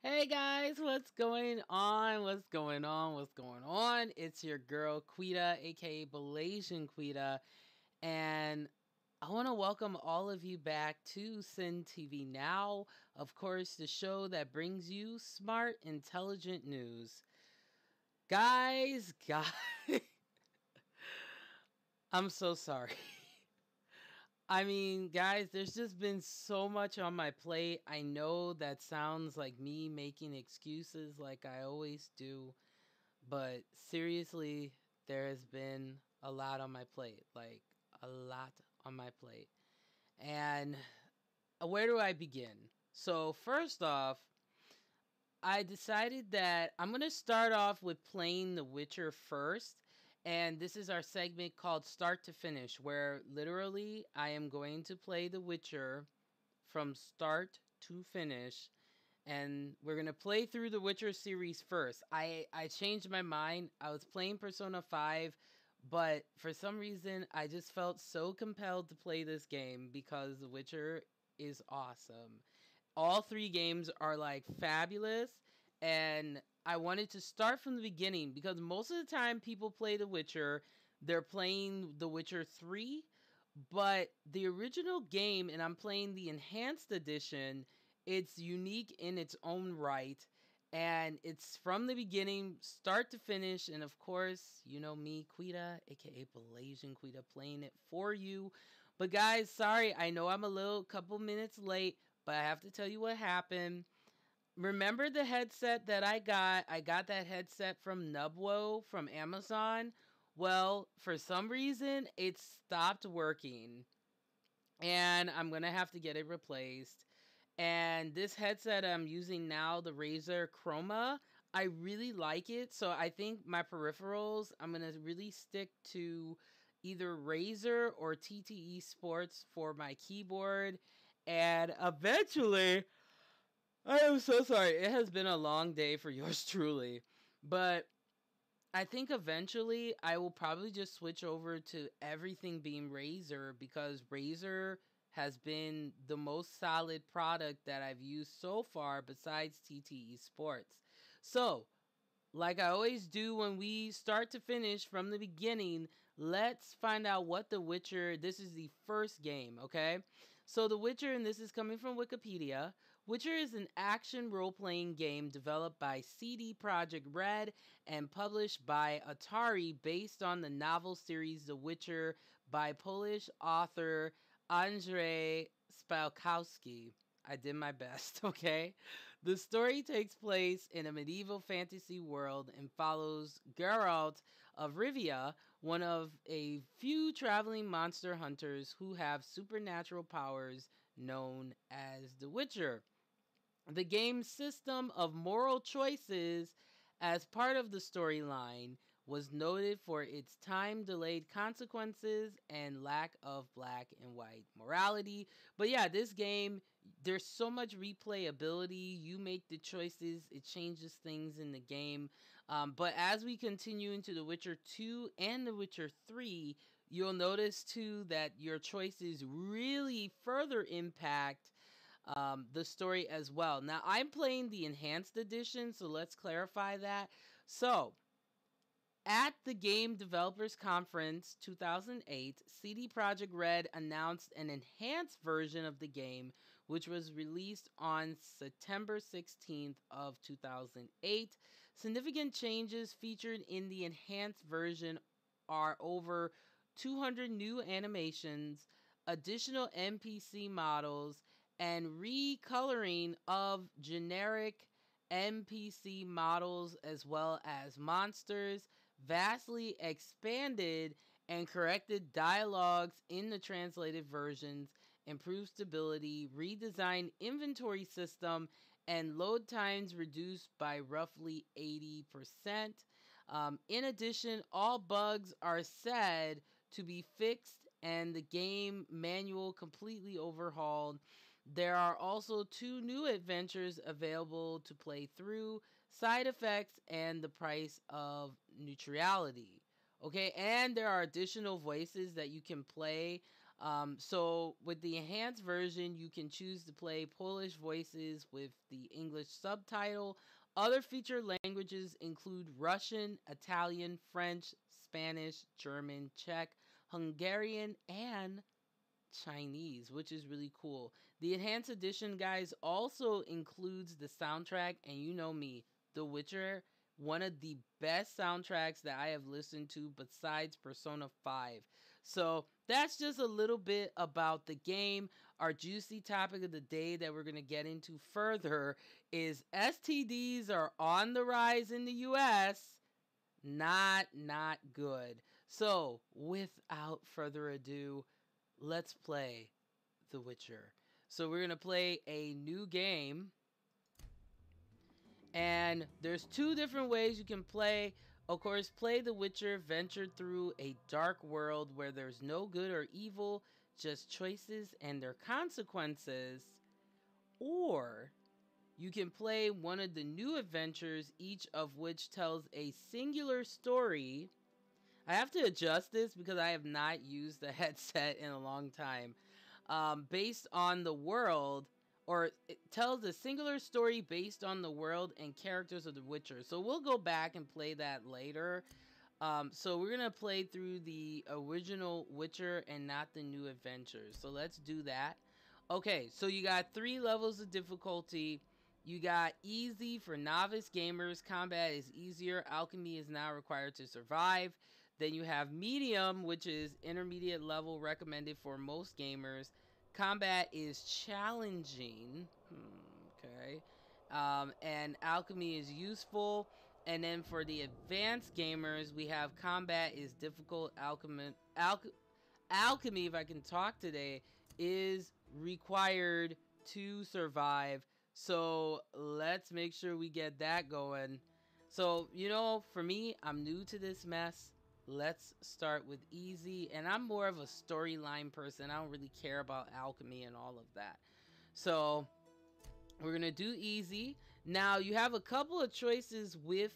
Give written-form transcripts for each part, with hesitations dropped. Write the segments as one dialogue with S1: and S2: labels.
S1: Hey guys, what's going on? What's going on? What's going on? It's your girl Quita, aka Malaysian Quita, and I want to welcome all of you back to Sin TV Now. Of course, the show that brings you smart, intelligent news. Guys, I'm so sorry. I mean, guys, there's just been so much on my plate. I know that sounds like me making excuses like I always do. But seriously, there has been a lot on my plate. Like, a lot on my plate. And where do I begin? So, first off, I decided that I'm going to start off with playing The Witcher first. And this is our segment called Start to Finish, where literally I am going to play The Witcher from start to finish, and we're gonna play through the Witcher series first. I changed my mind. I was playing Persona 5, but for some reason I just felt so compelled to play this game because The Witcher is awesome. All three games are like fabulous, and I wanted to start from the beginning because most of the time people play The Witcher, they're playing The Witcher 3, but the original game, and I'm playing the enhanced edition, it's unique in its own right. And it's from the beginning, start to finish. And of course, you know me, Quita, aka Malaysian Quita, playing it for you. But guys, sorry, I know I'm a little couple minutes late, but I have to tell you what happened. Remember the headset that I got? I got that headset from Nubwo from Amazon. Well, for some reason, it stopped working, and I'm going to have to get it replaced. And this headset I'm using now, the Razer Chroma, I really like it. So I think my peripherals, I'm going to really stick to either Razer or TTE Sports for my keyboard. And eventually, I am so sorry. It has been a long day for yours truly. But I think eventually I will probably just switch over to everything being Razer because Razer has been the most solid product that I've used so far besides TTE Sports. So, like I always do when we start to finish from the beginning, let's find out what The Witcher, this is the first game, okay? So The Witcher, and this is coming from Wikipedia, Witcher is an action role-playing game developed by CD Projekt Red and published by Atari based on the novel series The Witcher by Polish author Andrzej Spalkowski. I did my best, okay? The story takes place in a medieval fantasy world and follows Geralt of Rivia, one of a few traveling monster hunters who have supernatural powers known as the Witcher. The game's system of moral choices as part of the storyline was noted for its time-delayed consequences and lack of black and white morality. But yeah, this game, there's so much replayability. You make the choices, it changes things in the game. But as we continue into The Witcher 2 and The Witcher 3, you'll notice too that your choices really further impact the story as well. Now, I'm playing the enhanced edition, so let's clarify that. So, at the Game Developers Conference 2008, CD Projekt Red announced an enhanced version of the game, which was released on September 16th of 2008. Significant changes featured in the enhanced version are over 200 new animations, additional NPC models, and recoloring of generic NPC models as well as monsters, vastly expanded and corrected dialogues in the translated versions, improved stability, redesigned inventory system, and load times reduced by roughly 80%. In addition, all bugs are said to be fixed and the game manual completely overhauled. There are also 2 new adventures available to play through, side effects, and the price of neutrality. Okay, and there are additional voices that you can play. So with the enhanced version, you can choose to play Polish voices with the English subtitle. Other featured languages include Russian, Italian, French, Spanish, German, Czech, Hungarian, and Chinese, which is really cool. The enhanced edition, guys, also includes the soundtrack, and you know me, The Witcher, one of the best soundtracks that I have listened to besides Persona 5. So that's just a little bit about the game. Our juicy topic of the day that we're going to get into further is STDs are on the rise in the US. Not good. So, without further ado, let's play The Witcher. So we're going to play a new game. And there's two different ways you can play. Of course, play The Witcher, venture through a dark world where there's no good or evil, just choices and their consequences. Or you can play one of the new adventures, each of which tells a singular story. I have to adjust this because I have not used the headset in a long time. Based on the world, or it tells a singular story based on the world and characters of The Witcher. So we'll go back and play that later. So we're going to play through the original Witcher and not the new adventures. So let's do that. Okay, so you got 3 levels of difficulty. You got easy for novice gamers. Combat is easier. Alchemy is now required to survive. Then you have medium, which is intermediate level, recommended for most gamers. Combat is challenging. Okay. And alchemy is useful. And then for the advanced gamers, we have combat is difficult. Alchemy, if I can talk today, is required to survive. So let's make sure we get that going. So, you know, for me, I'm new to this mess. Let's start with easy. And I'm more of a storyline person. I don't really care about alchemy and all of that. So we're going to do easy. Now, you have a couple of choices with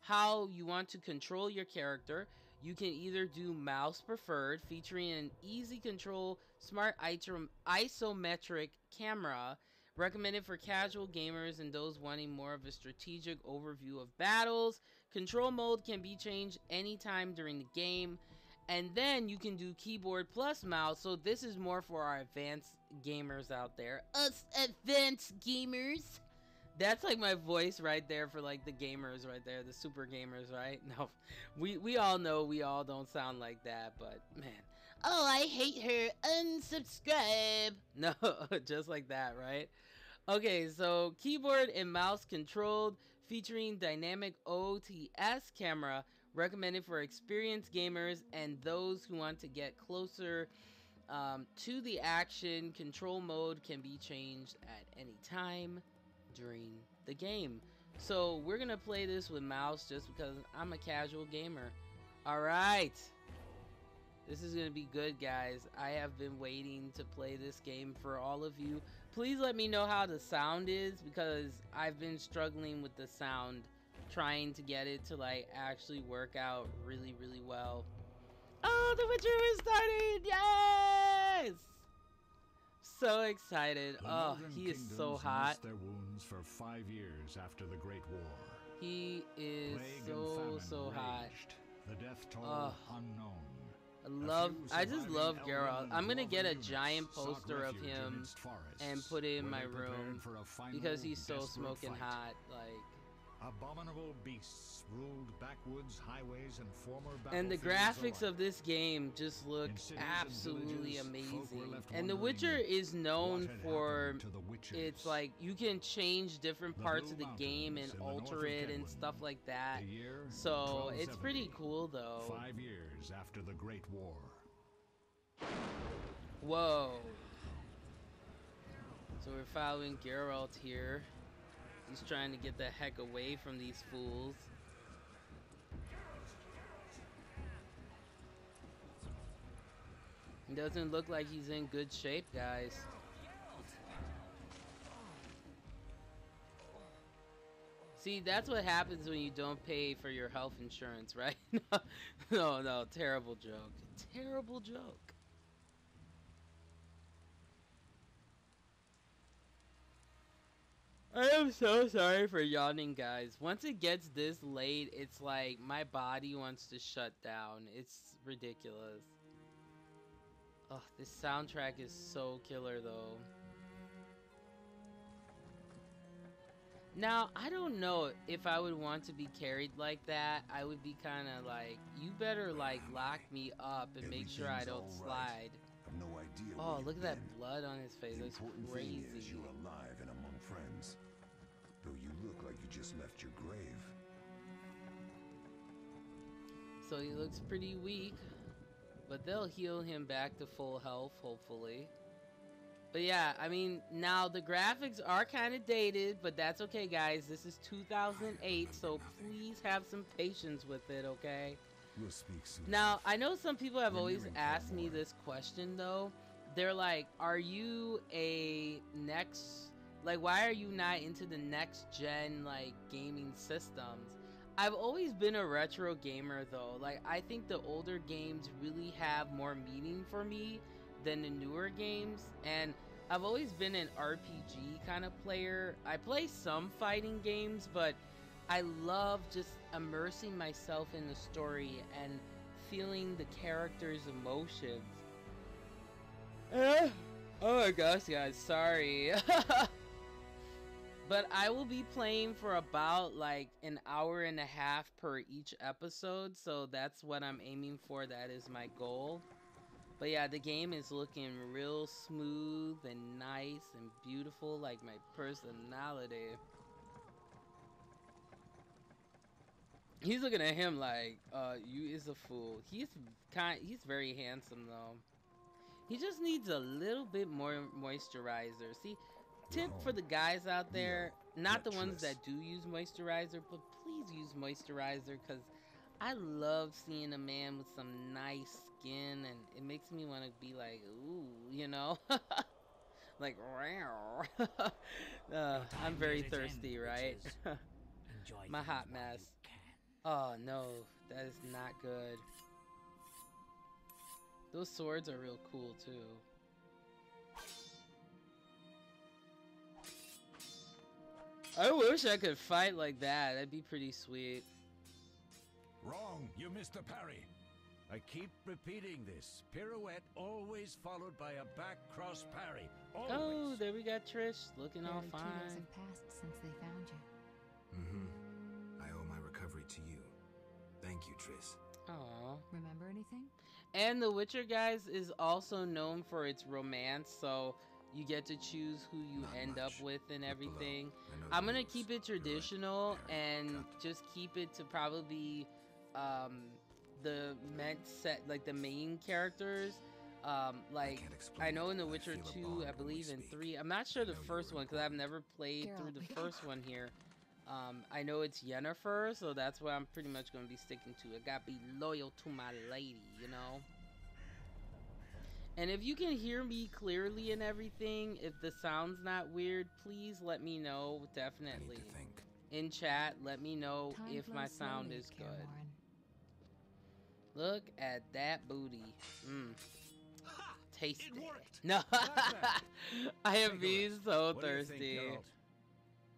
S1: how you want to control your character. You can either do mouse preferred, featuring an easy control, smart isometric camera, recommended for casual gamers and those wanting more of a strategic overview of battles. Control mode can be changed anytime during the game. And then you can do keyboard plus mouse. So this is more for our advanced gamers out there. Us advanced gamers. That's like my voice right there for like the gamers right there. The super gamers, right? No, we all know we all don't sound like that. But man. Oh, I hate her. Unsubscribe. No, just like that, right? Okay, so keyboard and mouse controlled, featuring dynamic OTS camera, recommended for experienced gamers and those who want to get closer to the action. Control mode can be changed at any time during the game. So we're going to play this with mouse just because I'm a casual gamer. All right. This is going to be good, guys. I have been waiting to play this game for all of you. Please let me know how the sound is because I've been struggling with the sound, trying to get it to like actually work out really, really well. Oh, The Witcher is starting! Yes! So excited. Oh, he is so hot.
S2: Their wounds for 5 years after the Great War.
S1: He is so hot.
S2: The death toll unknown.
S1: I just love Geralt. I'm gonna get a giant poster of him and put it in my room because he's so smoking hot. Like,
S2: abominable beasts ruled backwoods, highways, and former
S1: and the graphics of this game just look absolutely amazing. And The Witcher is known for it's like you can change different parts of the game and alter it and stuff like that. So it's pretty cool though.
S2: 5 years after the Great War.
S1: Whoa. So we're following Geralt here. He's trying to get the heck away from these fools. He doesn't look like he's in good shape, guys. See, that's what happens when you don't pay for your health insurance, right? No, terrible joke. Terrible joke. I am so sorry for yawning, guys. Once it gets this late, it's like my body wants to shut down. It's ridiculous. Oh, this soundtrack is so killer, though. Now, I don't know if I would want to be carried like that. I would be kind of like, you better like lock me up and make sure I don't slide.
S3: I've no idea.
S1: Oh, look at that blood on his face. That's crazy.
S3: You're alive and among friends. Though you look like you just left your grave.
S1: So he looks pretty weak, but they'll heal him back to full health, hopefully. But yeah, I mean, now the graphics are kind of dated, but that's okay, guys. This is 2008, so please have some patience with it, okay?
S3: We'll speak soon.
S1: Now, I know some people have always asked me this question, though. They're like, are you a next... Like, why are you not into the next-gen, like, gaming systems? I've always been a retro gamer, though. Like, I think the older games really have more meaning for me than the newer games, and I've always been an RPG kind of player. I play some fighting games, but I love just immersing myself in the story and feeling the characters' emotions. Oh my gosh, guys, sorry. But I will be playing for about like an hour and a half per each episode, so that's what I'm aiming for. That is my goal. But yeah, the game is looking real smooth and nice and beautiful, like my personality. He's looking at him like, you is a fool. He's very handsome though. He just needs a little bit more moisturizer. See, tip for the guys out there, not the ones that do use moisturizer, but please use moisturizer, because I love seeing a man with some nice skin, and it makes me want to be like, ooh, you know? Like, I'm very thirsty, right? My hot mess. Oh no, that is not good. Those swords are real cool too. I wish I could fight like that. That'd be pretty sweet.
S2: Wrong. You missed the parry. I keep repeating this. Pirouette always followed by a back cross parry. Always.
S1: Oh, there we got Trish looking all fine.
S4: 2 years have passed since they found you.
S5: Mm-hmm. I owe my recovery to you. Thank you, Triss.
S1: Aw.
S4: Remember anything?
S1: And The Witcher, guys, is also known for its romance, so you get to choose who you end up with and everything. I'm gonna keep it traditional and just keep it to probably the the main characters. Like I know in The Witcher 2, I believe in 3. I'm not sure the first one because I've never played through the first one here. I know it's Yennefer, so that's what I'm pretty much gonna be sticking to. I gotta be loyal to my lady, you know. And if you can hear me clearly and everything, if the sound's not weird, please let me know. Definitely. In chat, let me know if my sound is good. Look at that booty. Taste it. No. I am being so thirsty.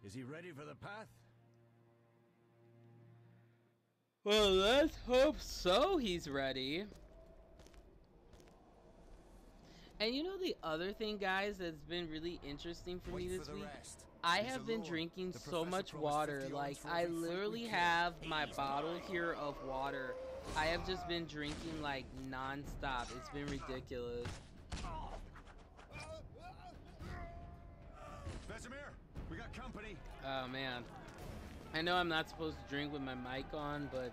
S2: Is he ready for the path?
S1: Well, let's hope so. He's ready. And you know the other thing, guys, that's been really interesting for me this week? I have been drinking so much water. Like, I literally have my bottle here of water. I have just been drinking, like, non-stop. It's been ridiculous.
S2: Vesemir, we got company.
S1: Oh, man. I know I'm not supposed to drink with my mic on, but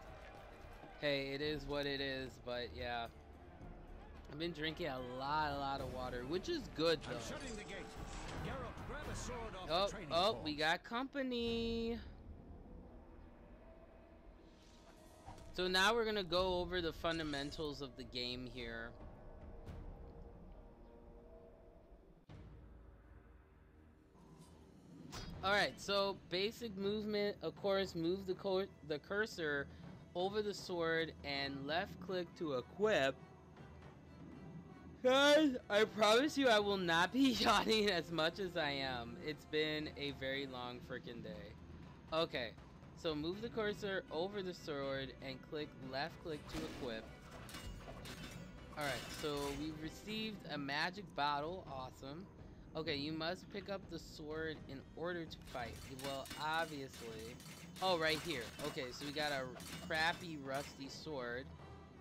S1: hey, it is what it is. But yeah, I've been drinking a lot of water, which is good though.
S2: I'm shutting the gate. Geralt, grab a sword off the training pole.
S1: We got company. So now we're gonna go over the fundamentals of the game here. Alright, so basic movement, of course, move the cursor over the sword and left click to equip. Guys, I promise you I will not be yawning as much as I am. It's been a very long freaking day. Okay, so move the cursor over the sword and click left click to equip. Alright, so we've received a magic bottle. Awesome. Okay, you must pick up the sword in order to fight. Well, obviously. Oh, right here. Okay, so we got a crappy, rusty sword.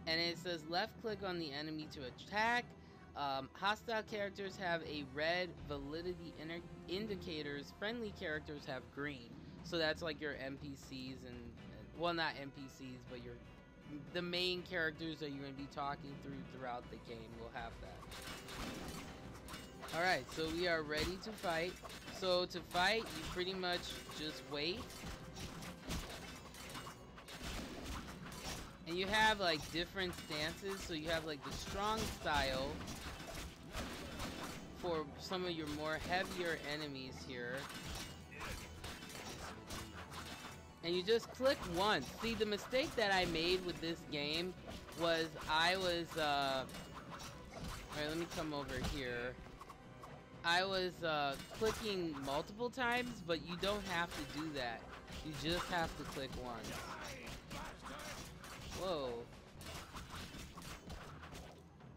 S1: And it says left click on the enemy to attack. Hostile characters have a red validity indicators. Friendly characters have green. So that's like your NPCs and, well, not NPCs, but the main characters that you're going to be talking throughout the game will have that. Alright, so we are ready to fight. So to fight, you pretty much just wait. And you have like different stances. So you have like the strong style for some of your more heavier enemies here. And you just click once. See, the mistake that I made with this game was alright, let me come over here. I was clicking multiple times, but you don't have to do that. You just have to click once. Whoa.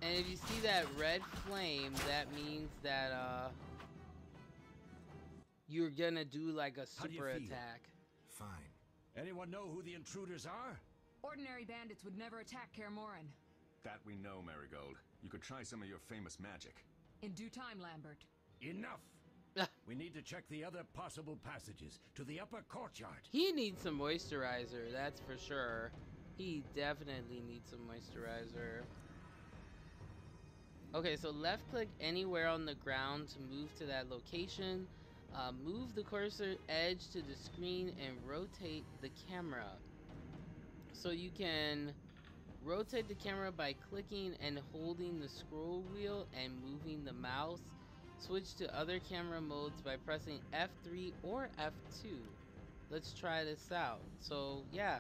S1: And if you see that red flame, that means that you're gonna do like a super attack.
S5: Fine.
S2: Anyone know who the intruders are?
S4: Ordinary bandits would never attack Kaer Morhen.
S6: That we know, Marigold. You could try some of your famous magic.
S4: In due time, Lambert.
S2: Enough! We need to check the other possible passages to the upper courtyard.
S1: He needs some moisturizer, that's for sure. He definitely needs some moisturizer. Okay, so left click anywhere on the ground to move to that location. Move the cursor edge to the screen and rotate the camera. So you can rotate the camera by clicking and holding the scroll wheel and moving the mouse. Switch to other camera modes by pressing F3 or F2. Let's try this out. So yeah,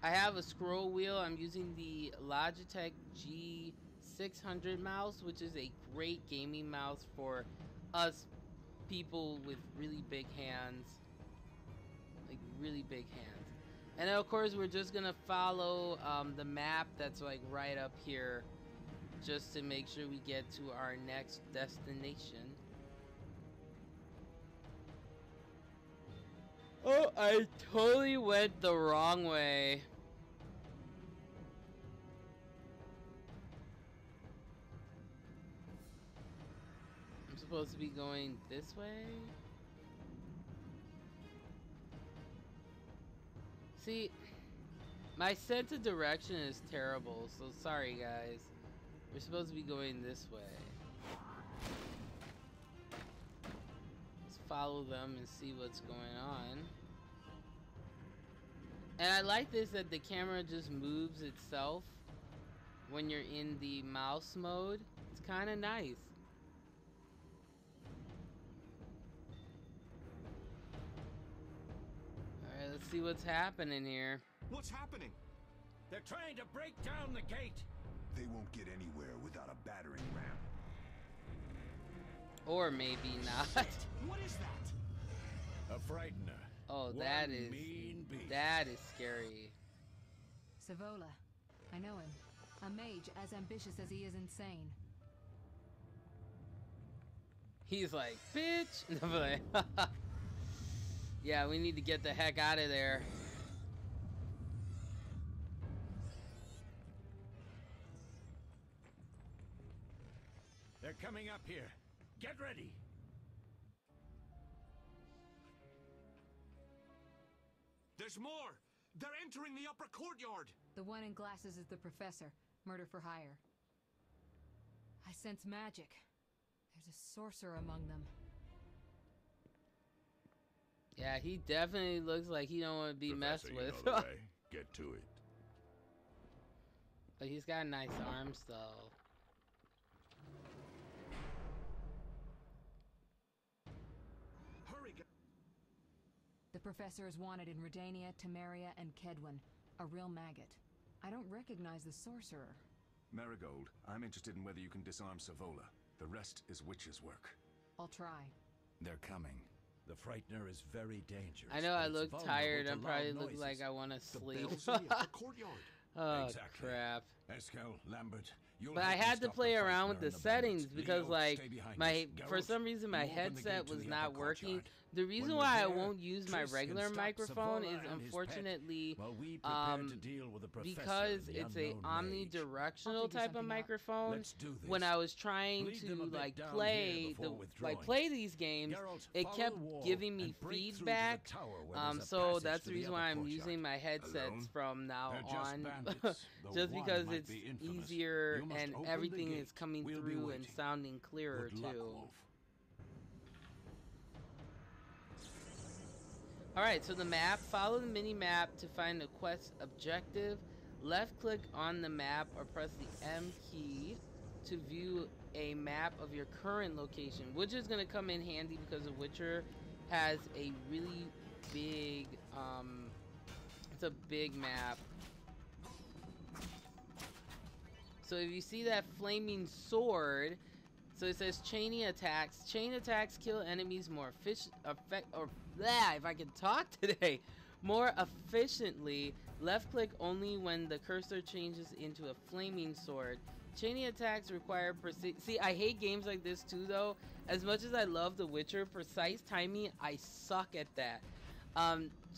S1: I have a scroll wheel. I'm using the Logitech G600 mouse, which is a great gaming mouse for us people with really big hands, like really big hands. And of course we're just gonna follow the map that's like right up here, just to make sure we get to our next destination. Oh, I totally went the wrong way. Supposed to be going this way? See, my sense of direction is terrible, so sorry guys. We're supposed to be going this way. Let's follow them and see what's going on. And I like this that the camera just moves itself when you're in the mouse mode. It's kind of nice. Let's see what's happening here.
S6: What's happening?
S2: They're trying to break down the gate.
S3: They won't get anywhere without a battering ram.
S1: Or maybe not.
S6: What is that?
S2: A frightener.
S1: Oh,
S2: One
S1: that is
S2: mean beast.
S1: that is scary.
S4: Savola. I know him. A mage as ambitious as he is insane.
S1: He's like, bitch. No, but like, yeah, we need to get the heck out of there.
S2: They're coming up here. Get ready.
S6: There's more! They're entering the upper courtyard!
S4: The one in glasses is the professor. Murder for hire. I sense magic. There's a sorcerer among them.
S1: Yeah, he definitely looks like he don't want to be messed
S3: Professor,
S1: with.
S3: you know the way. Get to it.
S1: But he's got nice arms though.
S6: Hurry,
S4: The professor is wanted in Redania, Temeria, and Kedwin. A real maggot. I don't recognize the sorcerer.
S5: Marigold, I'm interested in whether you can disarm Savola. The rest is witch's work.
S4: I'll try.
S2: They're coming. The Frightener is very dangerous.
S1: I know I
S2: but it's
S1: look
S2: vulnerable
S1: tired.
S2: to
S1: I probably
S2: loud
S1: look
S2: noises.
S1: like I want to
S6: The
S1: sleep.
S6: bells in the upper courtyard.
S1: Oh,
S2: Exactly.
S1: crap.
S2: Eskel, Lambert, you'll
S1: But I
S2: help me
S1: had to
S2: stop
S1: play
S2: the
S1: around with
S2: Frightener
S1: the
S2: and
S1: settings
S2: bandits.
S1: because,
S2: Leo,
S1: like,
S2: stay behind
S1: my
S2: us.
S1: for
S2: Geralt,
S1: some reason my
S2: you open the
S1: headset
S2: gate to
S1: was
S2: the
S1: not
S2: upper
S1: working.
S2: courtyard.
S1: The reason
S2: When
S1: why I
S2: we're there,
S1: won't use my
S2: Triss can
S1: regular
S2: stop
S1: microphone
S2: Savola
S1: is
S2: and his pet
S1: unfortunately
S2: while we prepare to
S1: um,
S2: deal with the professor
S1: because
S2: and the
S1: it's a
S2: unknown mage.
S1: omnidirectional
S4: I'll figure
S1: type of
S4: something out.
S1: microphone.
S2: Let's do this.
S1: When I was trying
S2: Lead them a
S1: to
S2: bit
S1: like
S2: down
S1: play
S2: here before
S1: the
S2: withdrawing.
S1: play these games,
S2: Geralt,
S1: it
S2: follow
S1: kept
S2: the wall
S1: giving me
S2: and break through to the
S1: feedback.
S2: tower where there's a
S1: So
S2: passage
S1: that's
S2: to
S1: the
S2: the
S1: reason
S2: upper
S1: why I'm
S2: courtyard.
S1: using my headsets
S5: Alone?
S1: from now
S2: They're just
S1: on,
S2: bandits, though
S1: just
S2: one
S1: because
S2: might
S1: it's
S2: be infamous.
S1: easier
S2: You must
S1: and
S2: open the
S1: everything
S2: gate.
S1: is coming
S2: We'll be
S1: through and
S2: waiting.
S1: sounding clearer
S2: Good luck,
S1: too.
S2: Wolf.
S1: Alright, so the map, follow the mini map to find the quest objective. Left click on the map or press the M key to view a map of your current location, which is going to come in handy because The Witcher has a really big, it's a big map. So if you see that flaming sword, so it says chaining attacks. Chain attacks kill enemies more if I can talk today, more efficiently. Left click only when the cursor changes into a flaming sword. Chaining attacks require See, I hate games like this too, though. As much as I love The Witcher, precise timing, I suck at that.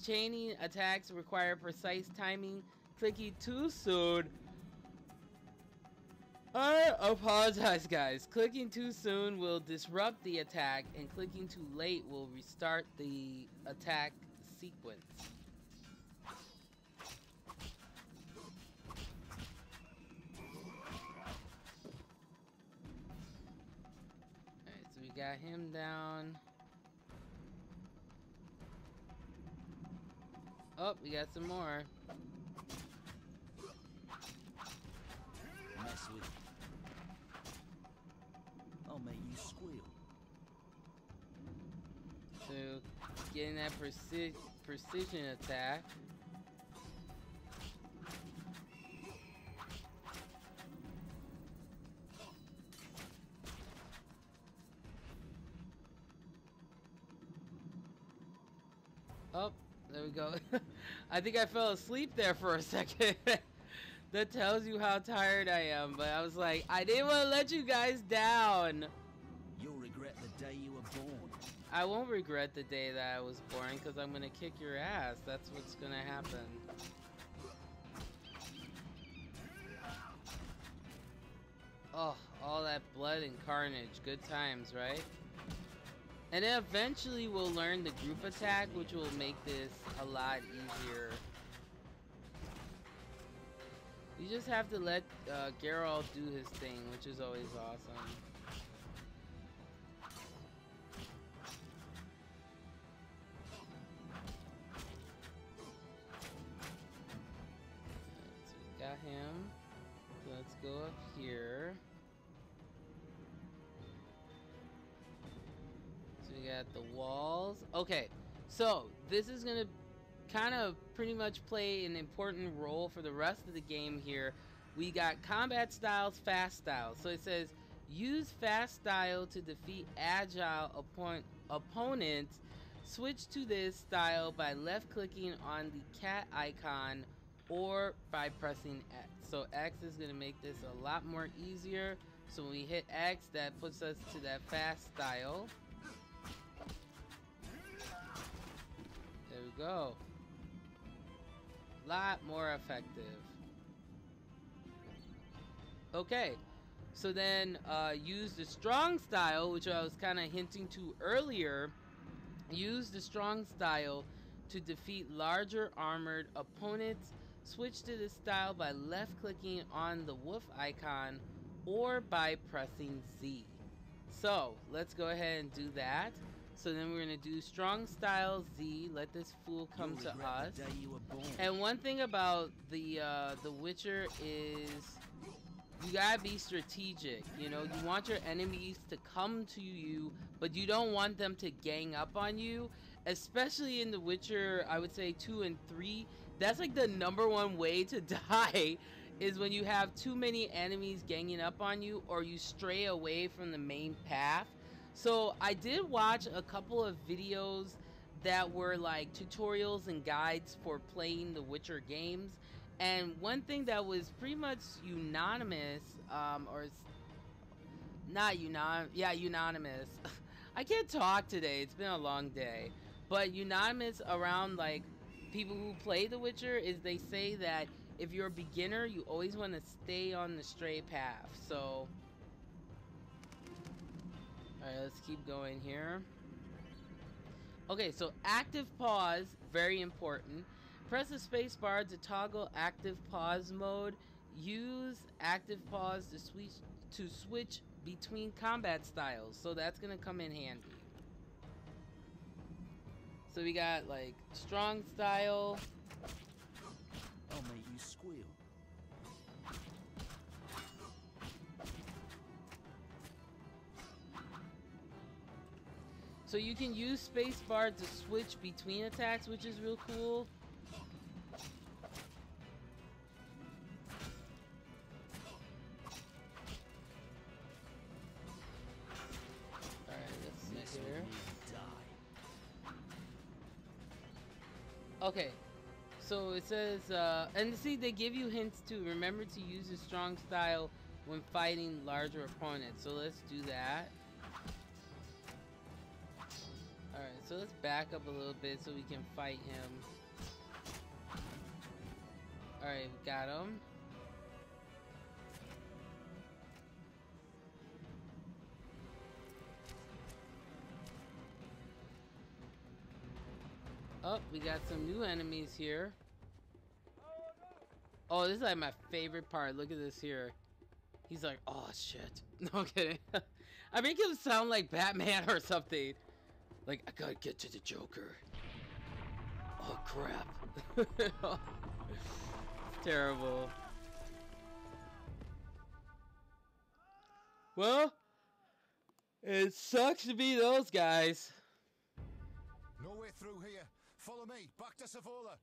S1: Chaining attacks require precise timing. Clicking too soon. I apologize, guys. Clicking too soon will disrupt the attack, and clicking too late will restart the attack sequence. Alright, so we got him down. Oh, we got some more.
S7: Mess with me. I'll make you squeal.
S1: So, getting that precision attack. Oh, there we go. I think I fell asleep there for a second. That tells you how tired I am, but I was like, I didn't want to let you guys down.
S7: You'll regret the day you were born.
S1: I won't regret the day that I was born, because I'm going to kick your ass. That's what's going to happen. Oh, all that blood and carnage. Good times, right? And then eventually we'll learn the group attack, which will make this a lot easier. You just have to let Geralt do his thing, which is always awesome. So we got him. So let's go up here. So we got the walls. Okay, so this is gonna kind of pretty much play an important role for the rest of the game here. We got combat styles, fast styles. So it says use fast style to defeat agile opponents. Switch to this style by left clicking on the cat icon or by pressing X. So X is going to make this a lot more easier. So when we hit X, that puts us to that fast style. There we go. Lot more effective. Okay, so then use the strong style, which I was kind of hinting to earlier. Use the strong style to defeat larger armored opponents. Switch to this style by left clicking on the wolf icon or by pressing Z. So let's go ahead and do that. So then we're gonna do strong style Z. Let this fool come to us. And one thing about the Witcher is you gotta be strategic. You know, you want your enemies to come to you, but you don't want them to gang up on you. Especially in The Witcher, I would say 2 and 3. That's like the #1 way to die is when you have too many enemies ganging up on you or you stray away from the main path. So I did watch a couple of videos that were like tutorials and guides for playing the Witcher games. And one thing that was pretty much unanimous, or not unanimous, yeah, unanimous. I can't talk today, it's been a long day. But unanimous around like people who play The Witcher is they say that if you're a beginner, you always want to stay on the straight path. So, alright, let's keep going here. Okay, so active pause, very important. Press the space bar to toggle active pause mode. Use active pause to switch between combat styles. So that's gonna come in handy. So we got like strong style.
S7: I'll make you squeal.
S1: So you can use spacebar to switch between attacks, which is real cool. Alright, let's see here. Okay, so it says, and see, they give you hints too. Remember to use a strong style when fighting larger opponents. So let's do that. Alright, so let's back up a little bit so we can fight him. Alright, we got him. Oh, we got some new enemies here. Oh, this is like my favorite part. Look at this here. He's like, oh shit. No, I'm kidding. I make him sound like Batman or something. Like, I gotta get to the Joker. Oh crap. Terrible. Well, it sucks to be those guys.
S2: No way through here. Follow me. Back to Savola.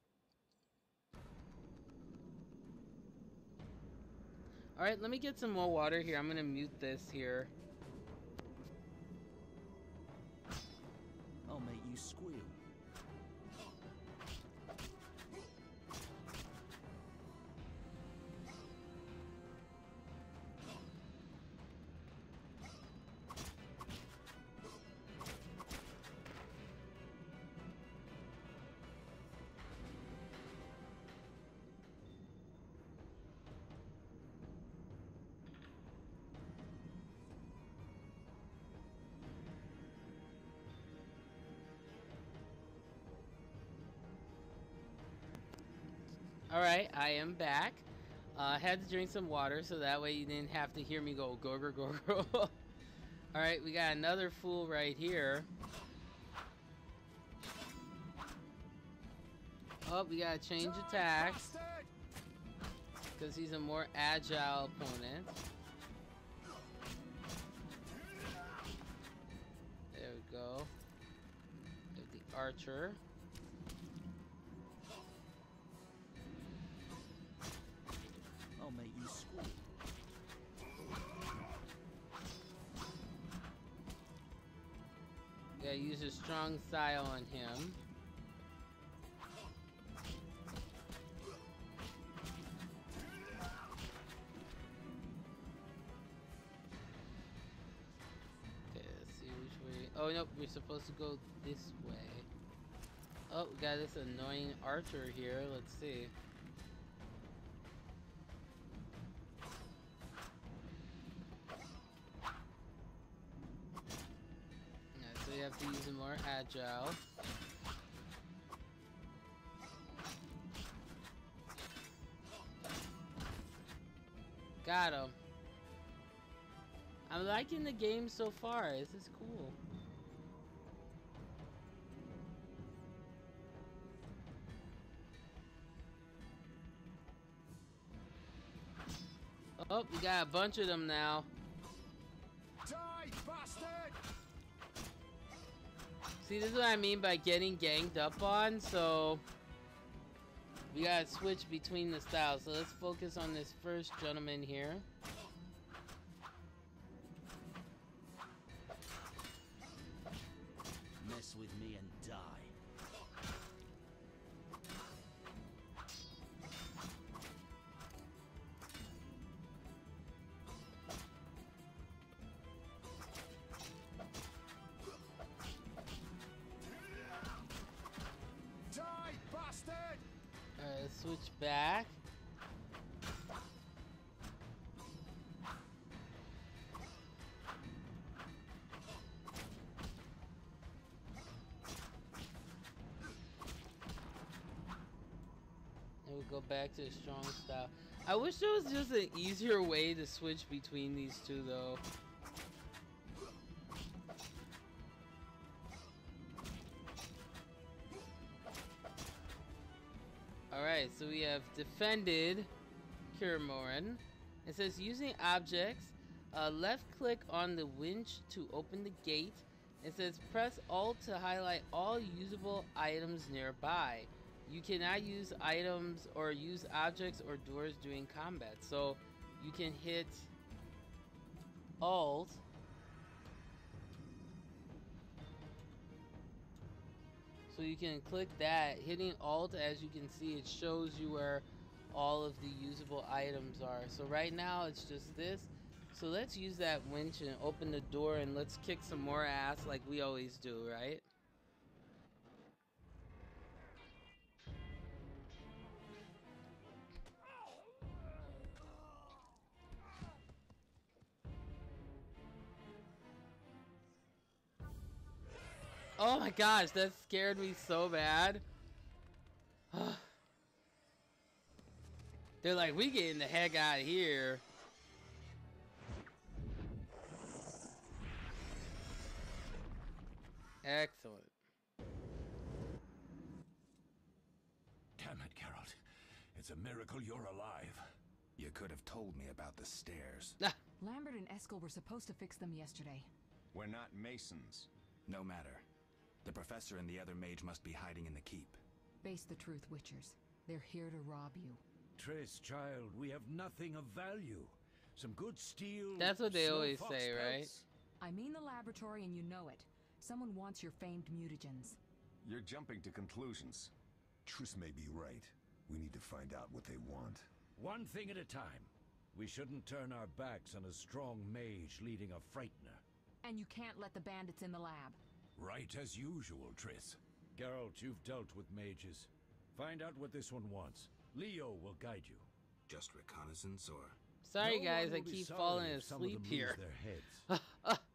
S1: Alright, let me get some more water here. I'm gonna mute this here.
S7: I'll make you squeal.
S1: Alright, I am back. I had to drink some water so that way you didn't have to hear me go go go go go. Alright, we got another fool right here. Oh, we gotta change attacks because he's a more agile opponent. There we go. There's the archer.
S7: I'll make you squeal.
S1: Yeah, use a strong style on him. Okay, let's see which way. Oh, nope, we're supposed to go this way. Oh, we got this annoying archer here. Let's see. So you have to use a more agile. Got him. I'm liking the game so far. This is cool. Oh, we got a bunch of them now.
S2: Die, bastard!
S1: See, this is what I mean by getting ganged up on, so... We gotta switch between the styles. So let's focus on this first gentleman here.
S7: Mess with me and die.
S2: Die, bastard!
S1: Alright, let's switch back. And we go back to the strong style. I wish there was just an easier way to switch between these two though. Alright, so we have defended Kirmoran. It says using objects, left click on the winch to open the gate. It says press Alt to highlight all usable items nearby. You cannot use items or use objects or doors during combat. So you can hit Alt. So you can click that. Hitting Alt, as you can see, it shows you where all of the usable items are. So right now it's just this. So let's use that winch and open the door and let's kick some more ass like we always do, right? Oh my gosh, that scared me so bad. They're like, we getting the heck out of here. Excellent.
S2: Damn it, Geralt. It's a miracle you're alive.
S5: You could have told me about the stairs.
S4: Lambert and Eskel were supposed to fix them yesterday.
S5: We're not masons. No matter. The professor and the other mage must be hiding in the keep.
S4: Face the truth, Witchers. They're here to rob you.
S2: Triss, child, we have nothing of value. Some good steel.
S1: That's what they
S2: slow
S1: always
S2: fox
S1: say, right?
S2: pelts.
S4: I mean the laboratory and you know it. Someone wants your famed mutagens.
S5: You're jumping to conclusions.
S3: Triss may be right. We need to find out what they want.
S2: One thing at a time. We shouldn't turn our backs on a strong mage leading a frightener.
S4: And you can't let the bandits in the lab.
S2: Right as usual, Triss. Geralt, you've dealt with mages. Find out what this one wants. Leo will guide you.
S5: Just reconnaissance or...
S1: Sorry
S2: No
S1: guys,
S2: one
S1: I
S2: will be
S1: keep
S2: sorry
S1: falling
S2: if some of
S1: asleep
S2: them
S1: here.
S2: lose their heads.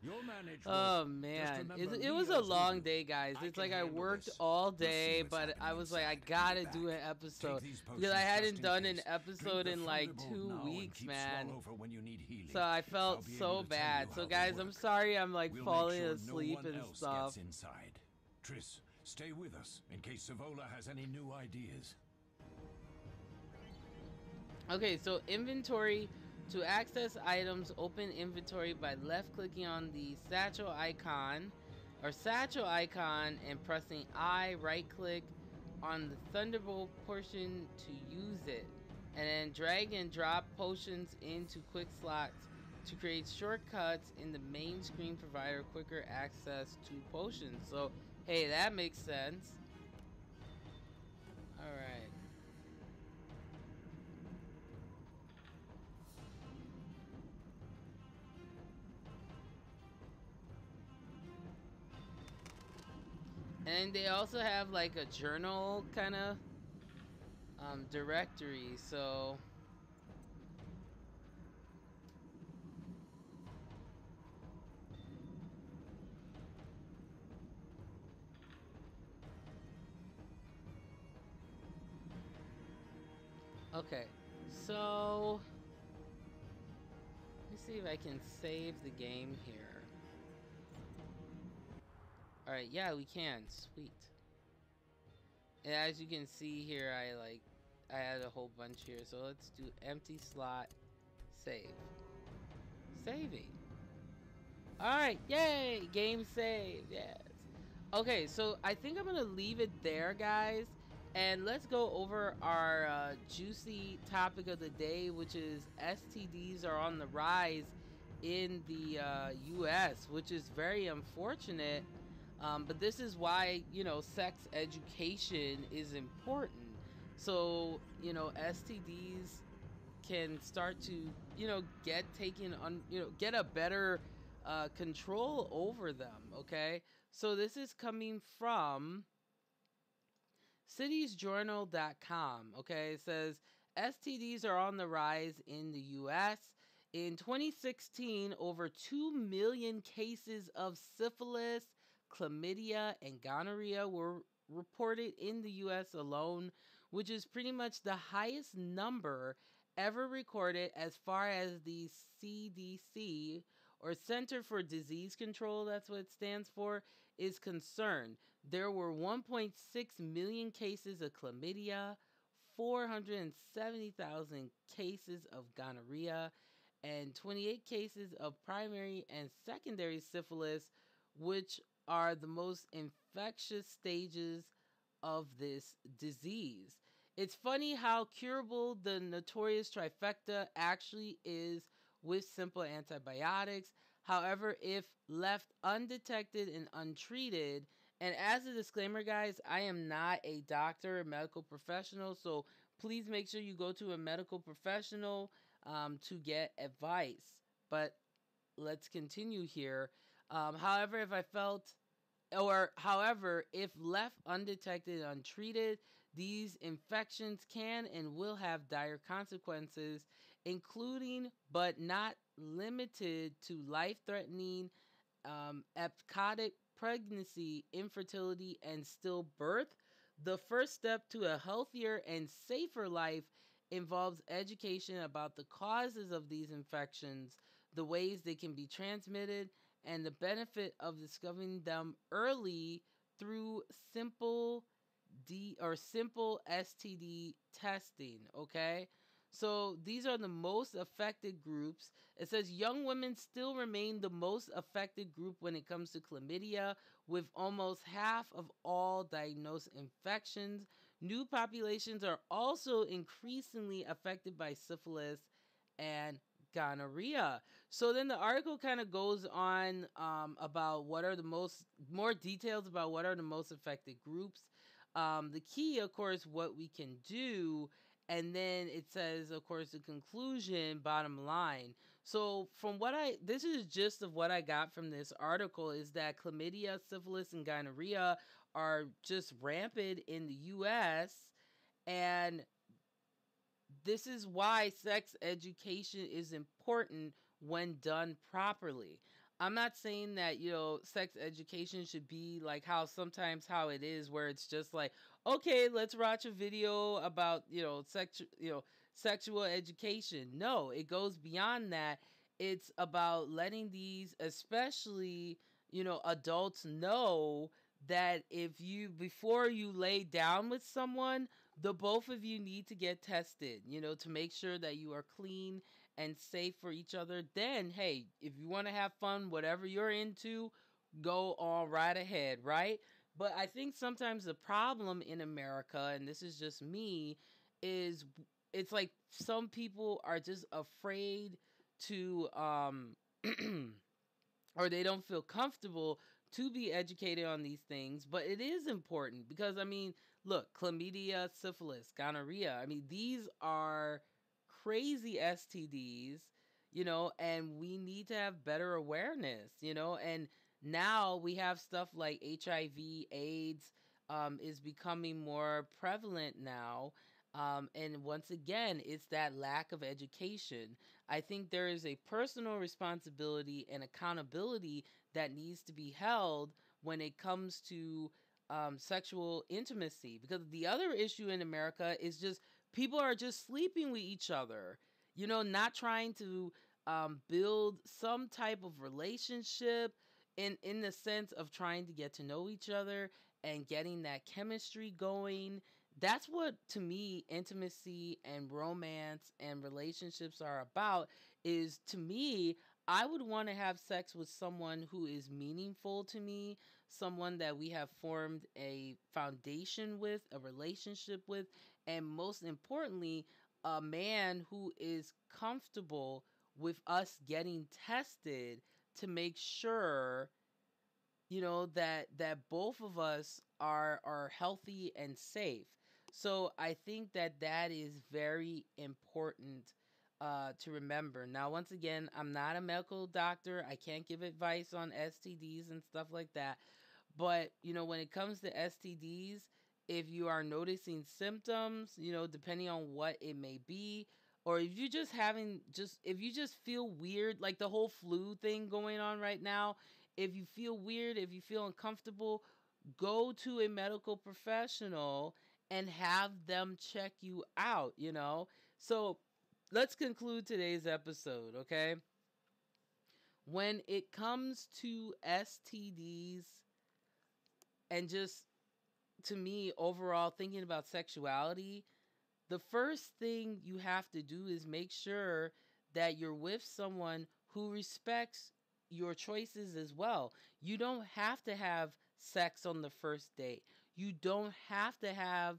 S2: You'll manage.
S1: Oh
S2: Wolf. Just
S1: man,
S2: remember,
S1: it was a
S2: Leo's
S1: long
S2: with
S1: day, guys.
S2: I
S1: It's
S2: can
S1: like I
S2: handle
S1: worked
S2: this.
S1: all
S5: We'll see
S1: day,
S5: what's
S1: but
S5: happening
S1: I was like, I
S5: inside.
S1: gotta
S5: Be
S1: do an
S5: back.
S1: episode
S2: these
S1: because
S2: potions
S1: I
S2: just
S1: hadn't
S2: in
S1: done
S2: case.
S1: an episode
S2: Drink
S1: in
S2: the
S1: like
S2: Thunderbolt
S1: 2
S2: now and
S1: weeks,
S2: keep
S1: man.
S2: Swallover when you need healing.
S1: So I felt
S2: I'll be
S1: so
S2: able to tell
S1: bad.
S2: you
S1: So
S2: how they
S1: guys, I'm
S2: work.
S1: sorry I'm like
S2: We'll
S1: falling
S2: make sure
S1: asleep
S2: no one
S1: and
S2: else
S1: stuff.
S2: gets inside. Triss, stay with us in case Savola has any new ideas.
S1: Okay, so inventory. To access items, open inventory by left clicking on the satchel icon and pressing I, right click on the Thunderbolt portion to use it, and then drag and drop potions into quick slots to create shortcuts in the main screen, provide quicker access to potions. So hey, that makes sense. All right. And they also have like a journal kind of directory, so okay, so let me see if I can save the game here. Alright, yeah, we can. Sweet. And as you can see here, I had a whole bunch here. So let's do empty slot, save. Saving. Alright, yay! Game saved, yes. Okay, so I think I'm gonna leave it there, guys. And let's go over our juicy topic of the day, which is STDs are on the rise in the US, which is very unfortunate. But this is why, sex education is important. So, STDs can start to, get taken on, get a better control over them. Okay. So this is coming from citiesjournal.com. Okay, it says STDs are on the rise in the US. In 2016, over 2 million cases of syphilis, chlamydia, and gonorrhea were reported in the US alone, which is pretty much the highest number ever recorded as far as the CDC, or Center for Disease Control, that's what it stands for, is concerned. There were 1.6 million cases of chlamydia, 470,000 cases of gonorrhea, and 28 cases of primary and secondary syphilis, which are the most infectious stages of this disease. It's funny how curable the notorious trifecta actually is with simple antibiotics. However, if left undetected and untreated, and as a disclaimer, guys, I am not a doctor, a medical professional, so please make sure you go to a medical professional to get advice. But let's continue here. However, if left undetected and untreated, these infections can and will have dire consequences, including but not limited to life-threatening ectopic pregnancy, infertility, and stillbirth. The first step to a healthier and safer life involves education about the causes of these infections, the ways they can be transmitted, and the benefit of discovering them early through simple STD testing, okay? So these are the most affected groups. It says young women still remain the most affected group when it comes to chlamydia, with almost half of all diagnosed infections. New populations are also increasingly affected by syphilis and gonorrhea. So then the article kind of goes on about more details about what are the most affected groups. The key, of course, what we can do, and then it says, of course, the conclusion, bottom line. So this is just of what I got from this article, is that chlamydia, syphilis, and gonorrhea are just rampant in the U.S., and this is why sex education is important when done properly. I'm not saying that, sex education should be like how it is, where it's just like, okay, let's watch a video about, sexual education. No, it goes beyond that. It's about letting these, especially, adults, know that before you lay down with someone, the both of you need to get tested, to make sure that you are clean and safe for each other. Then, hey, if you want to have fun, whatever you're into, go on right ahead, right? But I think sometimes the problem in America, and this is just me, is it's like some people are just afraid to, or they don't feel comfortable to be educated on these things. But it is important because, look, chlamydia, syphilis, gonorrhea, these are crazy STDs, and we need to have better awareness, and now we have stuff like HIV, AIDS, is becoming more prevalent now. And once again, it's that lack of education. I think there is a personal responsibility and accountability that needs to be held when it comes to sexual intimacy. Because the other issue in America is just people are just sleeping with each other, not trying to build some type of relationship in the sense of trying to get to know each other and getting that chemistry going. That's what, to me, intimacy and romance and relationships are about. Is, to me, I would want to have sex with someone who is meaningful to me, someone that we have formed a foundation with, a relationship with, and most importantly, a man who is comfortable with us getting tested to make sure, that both of us are healthy and safe. So I think that that is very important to remember. Now, once again, I'm not a medical doctor. I can't give advice on STDs and stuff like that. But, when it comes to STDs, if you are noticing symptoms, depending on what it may be, or if you just having just if you just feel weird, like the whole flu thing going on right now, if you feel weird, if you feel uncomfortable, go to a medical professional and have them check you out. So, let's conclude today's episode, okay? When it comes to STDs and just to me overall thinking about sexuality, the first thing you have to do is make sure that you're with someone who respects your choices as well. You don't have to have sex on the first date. You don't have to have,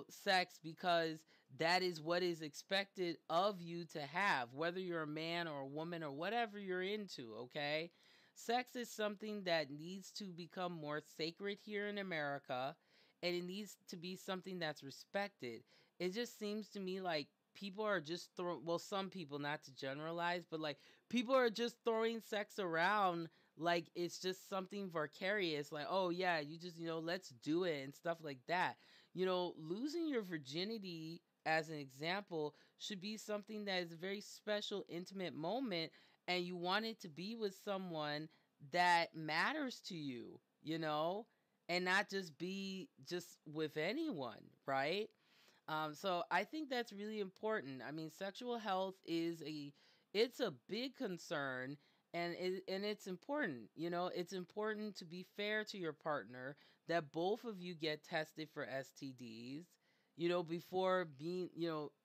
S1: sex because that is what is expected of you to have, whether you're a man or a woman or whatever you're into, okay? Sex is something that needs to become more sacred here in America, and it needs to be something that's respected. It just seems to me like people are just throwing, well, some people, not to generalize, but like people are just throwing sex around like it's just something vicarious, like, oh yeah, you just, let's do it and stuff like that. Losing your virginity, as an example, should be something that is a very special, intimate moment, and you want it to be with someone that matters to you, and not just be just with anyone, right? So I think that's really important. I mean, sexual health it's a big concern, and it's important. It's important to be fair to your partner, that both of you get tested for STDs, before being,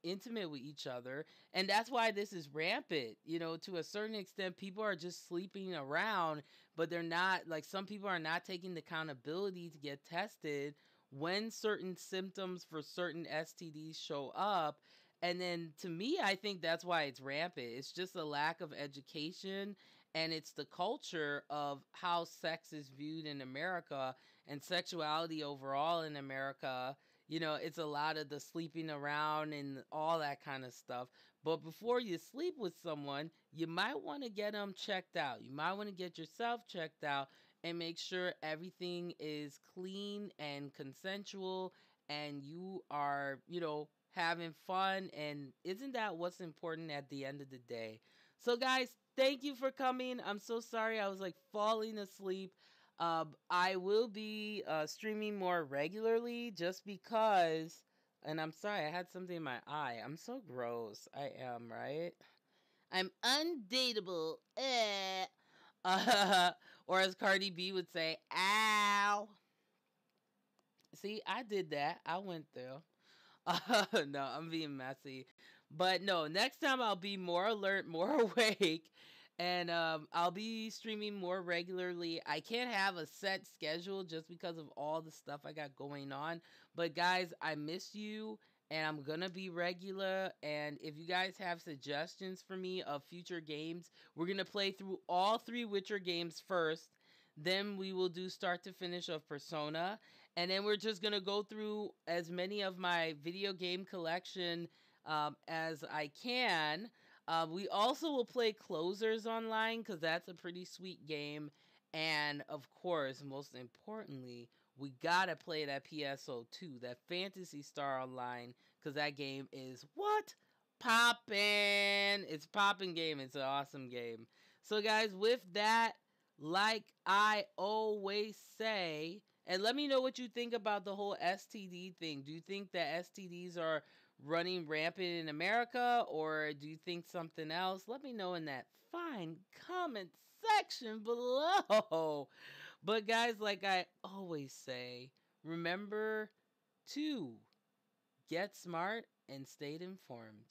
S1: intimate with each other. And that's why this is rampant. To a certain extent, people are just sleeping around, but they're not, like, some people are not taking the accountability to get tested when certain symptoms for certain STDs show up. And then to me, I think that's why it's rampant. It's just a lack of education, and it's the culture of how sex is viewed in America and sexuality overall in America. It's a lot of the sleeping around and all that kind of stuff. But before you sleep with someone, you might want to get them checked out. You might want to get yourself checked out and make sure everything is clean and consensual, and you are, having fun. And isn't that what's important at the end of the day? So, guys, thank you for coming. I'm so sorry I was like falling asleep. I will be streaming more regularly just because, and I'm sorry, I had something in my eye. I'm so gross. I am, right? I'm undateable. Or as Cardi B would say, ow. See, I did that. I went through. No, I'm being messy. But no, next time I'll be more alert, more awake, and I'll be streaming more regularly. I can't have a set schedule just because of all the stuff I got going on. But guys, I miss you, and I'm gonna be regular. And if you guys have suggestions for me of future games, we're gonna play through all 3 Witcher games first. Then we will do start to finish of Persona. And then we're just going to go through as many of my video game collection as I can. We also will play Closers online because that's a pretty sweet game. And of course, most importantly, we got to play that PSO2, that Fantasy Star Online, because that game is what? Poppin'. It's poppin' game. It's an awesome game. So guys, with that, like I always say, and let me know what you think about the whole STD thing. Do you think that STDs are running rampant in America, or do you think something else? Let me know in that fine comment section below. But guys, like I always say, remember to get smart and stay informed.